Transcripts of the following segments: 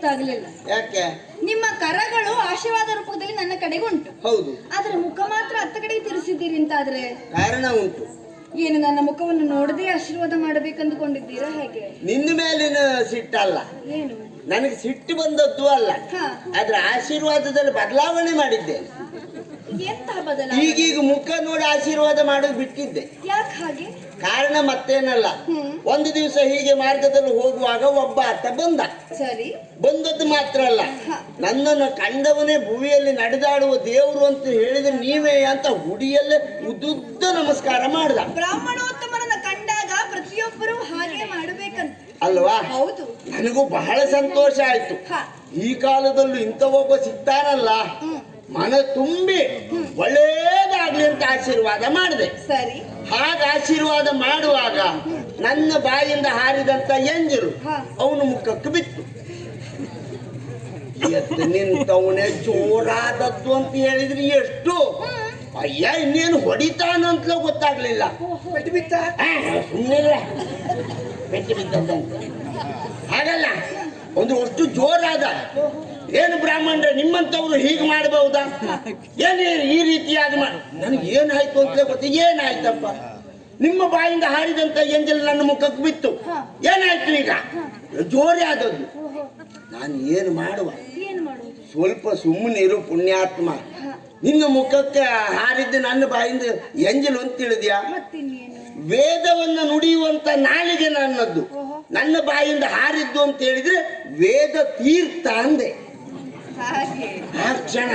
ಗೊತ್ತಾಗ್ಲಿಲ್ಲ. ಯಾಕೆ? ನಿಮ್ಮ ಕರಗಳು ಆಶೀರ್ವಾದ ರೂಪದಲ್ಲಿ ನನ್ನ ಕಡೆಗೆ ಉಂಟು. ಹೌದು. ಆದ್ರೆ ಮುಖ ಮಾತ್ರ ಅತ್ತ ಕಡೆಗೆ ತಿರುಗಿಸಿದ್ದೀರಿ ಅಂತಾದ್ರೆ ಕಾರಣ ಉಂಟು. ಏನು ನನ್ನ ಮುಖವನ್ನು ನೋಡದೆ ಆಶೀರ್ವಾದ ಮಾಡಬೇಕಂದುಕೊಂಡಿದ್ದೀರಾ ಹೇಗೆ? ನಿನ್ನ ಮೇಲಿನ ಸಿಟ್ಟಲ್ಲ, ಏನು ನನಗೆ ಸಿಟ್ಟು ಬಂದದ್ದು ಅಲ್ಲ. ಆದ್ರೆ ಆಶೀರ್ವಾದದಲ್ಲಿ ಬದಲಾವಣೆ ಮಾಡಿದ್ದೇನೆ. ಎಂತ ಬದಲಾವಣೆ? ಈಗೀಗ ಮುಖ ನೋಡಿ ಆಶೀರ್ವಾದ ಮಾಡೋದು ಬಿಟ್ಟಿದ್ದೆ. ಯಾಕೆ ಹಾಗೆ? ಕಾರಣ ಮತ್ತೇನಲ್ಲ, ಒಂದು ದಿವಸ ಹೀಗೆ ಮಾರ್ಗದಲ್ಲಿ ಹೋಗುವಾಗ ಒಬ್ಬ ಆತ ಬಂದ. ಸರಿ. ಬಂದದ್ದು ಮಾತ್ರ ಅಲ್ಲ, ನನ್ನನ್ನು ಕಂಡವನೇ ಭೂಮಿಯಲ್ಲಿ ನಡೆದಾಡುವ ದೇವರು ಅಂತ ಹೇಳಿದ್ರೆ ನೀವೇ ಅಂತ ಹುಡಿಯಲ್ಲೇ ಉದ್ದುದ್ದ ನಮಸ್ಕಾರ ಮಾಡ್ದ. ಬ್ರಾಹ್ಮಣೋತ್ತಮರನ್ನ ಕಂಡಾಗ ಪ್ರತಿಯೊಬ್ಬರು ಹಾಗೆ ಮಾಡಬೇಕಂತ ಅಲ್ವಾ? ಹೌದು. ನನಗೂ ಬಹಳ ಸಂತೋಷ ಆಯ್ತು. ಈ ಕಾಲದಲ್ಲೂ ಇಂಥ ಒಬ್ಬ ಸಿಗ್ತಾನಲ್ಲ, ಮನ ತುಂಬಿ ಒಳ್ಳೇದಾಗ್ಲಿ ಅಂತ ಆಶೀರ್ವಾದ ಮಾಡಿದೆ. ಸರಿ. ಹಾಗ ಆಶೀರ್ವಾದ ಮಾಡುವಾಗ ನನ್ನ ಬಾಯಿಂದ ಹಾರಿದಂತ ಎಂಜಲು ಅವನು ಮುಖಕ್ಕೆ ಬಿತ್ತು. ಎದ್ದು ನಿಂತವನೇ ಜೋರಾದದ್ದು ಅಂತ ಹೇಳಿದ್ರೆ ಎಷ್ಟು ಅಯ್ಯ, ಇನ್ನೇನು ಹೊಡಿತಾನಂತಲೂ ಗೊತ್ತಾಗ್ಲಿಲ್ಲ. ಸುಮ್ಮನಿಲ್ಲ, ಪೆಟ್ಟು ಬಿದ್ದದ್ದಂತ ಹಾಗಲ್ಲ, ಒಂದು ಅಷ್ಟು ಜೋರಾದ. ಏನು ಬ್ರಾಹ್ಮಣರೇ, ನಿಮ್ಮಂತವ್ರು ಹೀಗೆ ಮಾಡಬಹುದಾ? ಏನು ಈ ರೀತಿಯಾಗಿ ನನಗೆ ಏನಾಯ್ತು ಅಂತಲೇ ಗೊತ್ತ. ಏನಾಯ್ತಪ್ಪ? ನಿಮ್ಮ ಬಾಯಿಂದ ಹಾರಿದಂತ ಎಂಜಲ್ ನನ್ನ ಮುಖಕ್ಕೆ ಬಿತ್ತು. ಏನಾಯ್ತು ಈಗ? ಜೋರೇ ಆದದ್ದು. ನಾನು ಏನು ಮಾಡುವ? ಸ್ವಲ್ಪ ಸುಮ್ಮನಿರು ಪುಣ್ಯಾತ್ಮ. ನಿನ್ನ ಮುಖಕ್ಕೆ ಹಾರಿದ್ದು ನನ್ನ ಬಾಯಿಂದ ಎಂಜಲು ಅಂತ ತಿಳಿದ್ಯಾ? ವೇದವನ್ನು ನುಡಿಯುವಂತ ನಾಲಿಗೆ ನನ್ನದ್ದು. ನನ್ನ ಬಾಯಿಂದ ಹಾರಿದ್ದು ಅಂತ ಹೇಳಿದ್ರೆ ವೇದ ತೀರ್ಥ ಅಂದೆ. ಆ ಕ್ಷಣ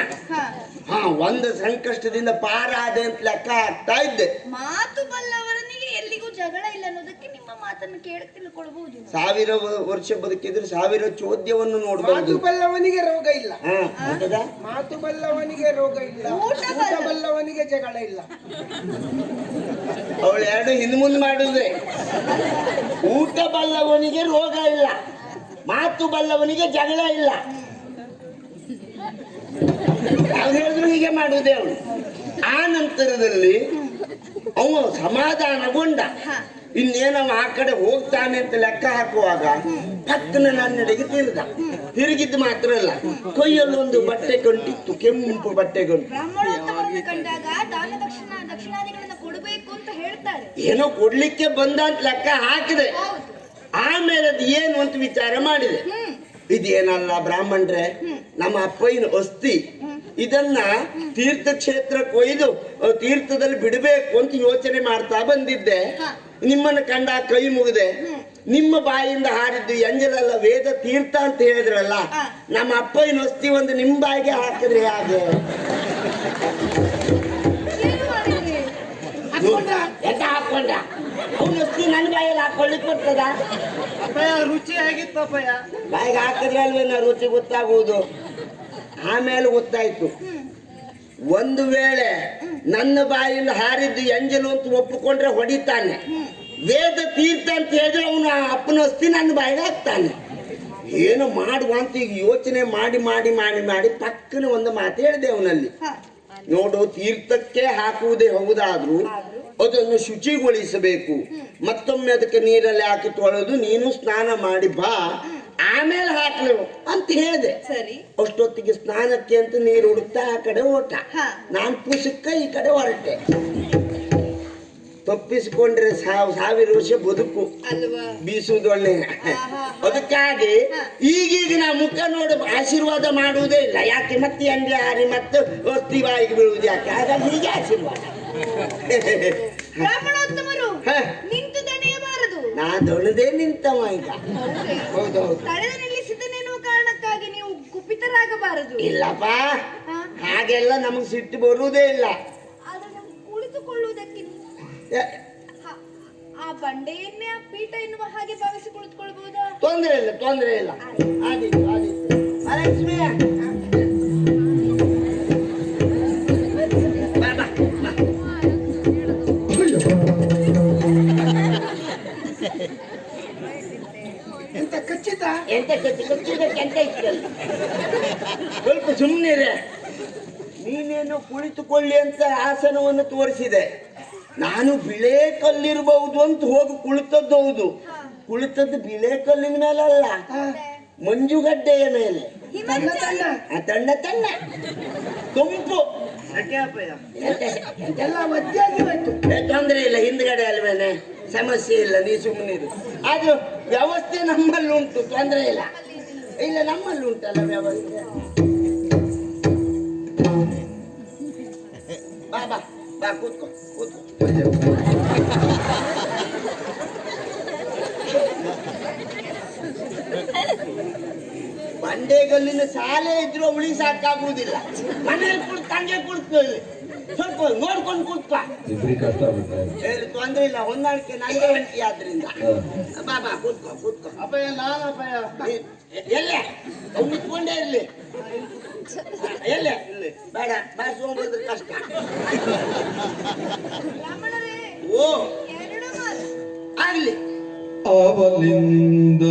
ಒಂದು ಸಂಕಷ್ಟದಿಂದ ಪಾರಾದೆ ಅಂತ ಲೆಕ್ಕ ಆಗ್ತಾ ಇದ್ದೆ. ಮಾತು ಬಲ್ಲವರನಿಗೆ ಎಲ್ಲಿಗೂ ಜಗಳ ಇಲ್ಲ ಅನ್ನೋದಕ್ಕೆ ನಿಮ್ಮ ಮಾತನ್ನು ಕೇಳಿ ತಿಳ್ಕೊಳ್ಬಹುದು. 1000 ವರ್ಷ ಬದುಕಿದ್ರೆ 1000 ಚೋದ್ಯವನ್ನು ನೋಡಬಹುದು. ಮಾತು ಬಲ್ಲವನಿಗೆ ರೋಗ ಇಲ್ಲ. ಮಾತು ಬಲ್ಲವನಿಗೆ ರೋಗ ಇಲ್ಲ, ಊಟ ಬಲ್ಲವನಿಗೆ ಜಗಳ ಇಲ್ಲ. ಅವಳು ಎರಡು ಹಿಂದ್ ಮುಂದೆ ಮಾಡುದೇ. ಊಟ ಬಲ್ಲವನಿಗೆ ರೋಗ ಇಲ್ಲ, ಮಾತು ಬಲ್ಲವನಿಗೆ ಜಗಳ ಇಲ್ಲ. ನಾವು ಹೇಳಿದ್ರು ಹೀಗೆ ಮಾಡುವುದೇ ಅವಳು. ಆ ನಂತರದಲ್ಲಿ ಅವ ಸಮಾಧಾನಗೊಂಡ. ಇನ್ನೇನವ ಆ ಕಡೆ ಹೋಗ್ತಾನೆ ಅಂತ ಲೆಕ್ಕ ಹಾಕುವಾಗ ಪಕ್ಕನ ನನ್ನೆಡೆಗೆ ತಿರುಗಿದ್ದು ಮಾತ್ರ ಅಲ್ಲ, ಕೈಯಲ್ಲಿ ಒಂದು ಬಟ್ಟೆ ಕಂಟಿತ್ತು, ಕೆಂಪು ಬಟ್ಟೆ ಕಂಡು. ಏನೋ ಕೊಡ್ಲಿಕ್ಕೆ ಬಂದ ಅಂತ ಲೆಕ್ಕ ಹಾಕಿದೆ. ಆಮೇಲೆ ಅದು ಏನು ಅಂತ ವಿಚಾರ ಮಾಡಿದೆ. ಇದೇನಲ್ಲ ಬ್ರಾಹ್ಮಣರೇ, ನಮ್ಮ ಅಪ್ಪಯ್ಯನ ಅಸ್ಥಿ, ಇದನ್ನ ತೀರ್ಥಕ್ಷೇತ್ರಕ್ಕೆ ಒಯ್ದು ತೀರ್ಥದಲ್ಲಿ ಬಿಡಬೇಕು ಅಂತ ಯೋಚನೆ ಮಾಡ್ತಾ ಬಂದಿದ್ದೆ. ನಿಮ್ಮನ್ನು ಕಂಡ ಕೈ ಮುಗಿದೆ. ನಿಮ್ಮ ಬಾಯಿಂದ ಹಾರಿದ್ದು ಎಂಜಲಲ್ಲ, ವೇದ ತೀರ್ಥ ಅಂತ ಹೇಳಿದ್ರಲ್ಲ, ನಮ್ಮ ಅಪ್ಪಯ್ಯನ ಅಸ್ಥಿ ಒಂದು ನಿಮ್ಮ ಬಾಯಿಗೆ ಹಾಕಿದ್ರೆ ಹಾಗೆ ಎಂತ ಹಾಕೊಂಡ? ಅವನ ಅಸ್ಥಿ ನನ್ನ ಬಾಯಲ್ಲಿ ಹಾಕೊಳ್ಳಿಕ್ ಬರ್ತದ? ರುಚಿ ಆಗಿತ್ತಪ್ಪಯ್ಯ. ಬಾಯಿಗೆ ಹಾಕಿದ್ರೆ ಅಲ್ವೇ ನಾ ರುಚಿ ಗೊತ್ತಾಗುವುದು. ಆಮೇಲೆ ಗೊತ್ತಾಯ್ತು, ಒಂದು ವೇಳೆ ನನ್ನ ಬಾಯಿಂದ ಹಾರಿದ್ದು ಎಂಜಲು ಅಂತ ಒಪ್ಪಿಕೊಂಡ್ರೆ ಹೊಡಿತಾನೆ, ವೇದ ತೀರ್ಥ ಅಂತ ಹೇಳಿದ್ರೆ ಅವನ ಅಪ್ಪನ ಅಸ್ಥಿ ನನ್ನ ಬಾಯಿಗೆ ಹಾಕ್ತಾನೆ. ಏನು ಮಾಡುವ ಅಂತ ಈಗ ಯೋಚನೆ ಮಾಡಿ ಮಾಡಿ ಮಾಡಿ ಮಾಡಿ ಪಕ್ಕನ ಒಂದು ಮಾತು ಹೇಳಿದೆ ಅವನಲ್ಲಿ. ನೋಡು, ತೀರ್ಥಕ್ಕೆ ಹಾಕುವುದೇ ಹೌದಾದ್ರೂ ಅದನ್ನು ಶುಚಿಗೊಳಿಸಬೇಕು, ಮತ್ತೊಮ್ಮೆ ಅದಕ್ಕೆ ನೀರಲ್ಲಿ ಹಾಕಿ ತೊಳೆದು ನೀನು ಸ್ನಾನ ಮಾಡಿ ಬಾ, ಆಮೇಲೆ ಹಾಕ್ಲೇವು ಅಂತ ಹೇಳಿದೆ. ಅಷ್ಟೊತ್ತಿಗೆ ಸ್ನಾನಕ್ಕೆ ಅಂತ ನೀರು ಹುಡುಕ್ತಾ ಆ ಕಡೆ ಓಟ, ನಾನ್ ಪುಸಕ್ಕ ಈ ಕಡೆ ಹೊರಟೆ. ತಪ್ಪಿಸಿಕೊಂಡ್ರೆ 1000 ವರ್ಷ ಬದುಕು ಬೀಸುವುದೊಳ್ಳೆ. ಅದಕ್ಕಾಗಿ ಈಗೀಗ ನಾ ಮುಖ ನೋಡಿ ಆಶೀರ್ವಾದ ಮಾಡುವುದೇ ಇಲ್ಲ. ಯಾಕೆ ಮತ್ತೆ ಅಂದ್ರೆ ಹಾರಿ ಮತ್ತೆ ಅಸ್ಥಿ ಬಾಯಿಗೆ ಬೀಳುವುದು ಯಾಕೆ? ಹಾಗಾಗಿ ಹೀಗೆ ಆಶೀರ್ವಾದ. ನಿಂತು ದಣಿಯಬಾರದು. ನಾ ದೊಣದೇ ನಿಂತವ ಈಗ. ಹೌದೌದು. ತಡೆದು ನಿಲ್ಲಿಸಿದನೆನ್ನುವ ಕಾರಣಕ್ಕಾಗಿ ನೀವು ಕುಪಿತರಾಗಬಾರದು. ಇಲ್ಲಪ್ಪ, ಹಾಗೆಲ್ಲ ನಮಗ್ ಸಿಟ್ಟು ಬರುವುದೇ ಇಲ್ಲ. ಕುಳಿತುಕೊಳ್ಳುವುದಕ್ಕೆ ಆ ಬಂಡೆಯನ್ನೇ ಆ ಪೀಠ ಎನ್ನುವ ಹಾಗೆ ಭಾವಿಸಿ ಕುಳಿತುಕೊಳ್ಳಬಹುದಾ? ತೊಂದರೆ ಇಲ್ಲ, ತೊಂದರೆ ಇಲ್ಲ. ಆದಿತ್ತು ಆದಿತ್ತು. ಮಹಾಲಕ್ಷ್ಮಿ ಎಂತ ಖಚಿತ? ಎಂತ ಖಚಿತಕ್ಕೆ ಎಂತ ಇಷ್ಟಲ್ಲ. ಸ್ವಲ್ಪ ಸುಮ್ಮನಿರೆ. ನೀನೇನು ಕುಳಿತುಕೊಳ್ಳಿ ಅಂತ ಆಸನವನ್ನು ತೋರಿಸಿದೆ. ನಾನು ಬಿಳೆ ಕಲ್ಲಿರಬಹುದು ಅಂತ ಹೋಗಿ ಕುಳಿತದ್ದು ಹೌದು. ಕುಳಿತದ್ದು ಬಿಳೆ ಕಲ್ಲಿನ ಮೇಲಲ್ಲ, ಮಂಜುಗಡ್ಡೆಯ ಮೇಲೆ ಹಿಮಾಚಲ ತಣ್ಣ ತಣ್ಣ ತುಂಪು ಎಲ್ಲ ಮಧ್ಯಾಹ್ನ ಬಿಟ್ಟು ತೊಂದರೆ ಇಲ್ಲ, ಹಿಂದ್ಗಡೆ ಅಲ್ವೇನೆ, ಸಮಸ್ಯೆ ಇಲ್ಲ, ನೀ ಸುಮ್ಮನಿರು. ಅದು ವ್ಯವಸ್ಥೆ ನಮ್ಮಲ್ಲಿ ಉಂಟು, ತೊಂದರೆ ಇಲ್ಲ. ಇಲ್ಲ ನಮ್ಮಲ್ಲಿ ಉಂಟಲ್ಲ ವ್ಯವಸ್ಥೆ. ಬಾ ಬಾ ಬಾ, ಕೂತ್ಕೋ ಕೂತ್ಕೋ. ಬಂಡೆಗಲ್ಲಿನ ಶಾಲೆ ಇದ್ರು ಅವಳಿ ಸಾಕಾಗುವುದಿಲ್ಲ. ಮನೇಲಿ ಕುಳಿತು ಹಂಗೆ ಕುಳಿತು ಸ್ವಲ್ಪ ನೋಡ್ಕೊಂಡು ಕೂತ್ಪ. ಹೇಳಿ ತೊಂದ್ರೆ ಇಲ್ಲ, ಹೊಂದಾಣಿಕೆ ನನಗೆ ಉಂಟಿ ಆದ್ರಿಂದ. ಬಾ ಬಾ ಕೂತ್ಕೋ ಕೂತ್ಕೋ. ಅಪ್ಪಯ್ಯ ನಾನು ಅಪ್ಪಯ್ಯ ಎಲ್ಲೇ ನಿಂತ್ಕೊಂಡೇ ಇರ್ಲಿ. ಎಲ್ಲೇ ಬೇಡ ಬಾರಿಸ್ಕೊಂಡ್ಬಂದ್ರೆ ಕಷ್ಟ. ಬ್ರಾಹ್ಮಣರೇ ಓ ಎರಡು ಮಾತು ಆಗ್ಲಿ. ಅವಲಿಂದ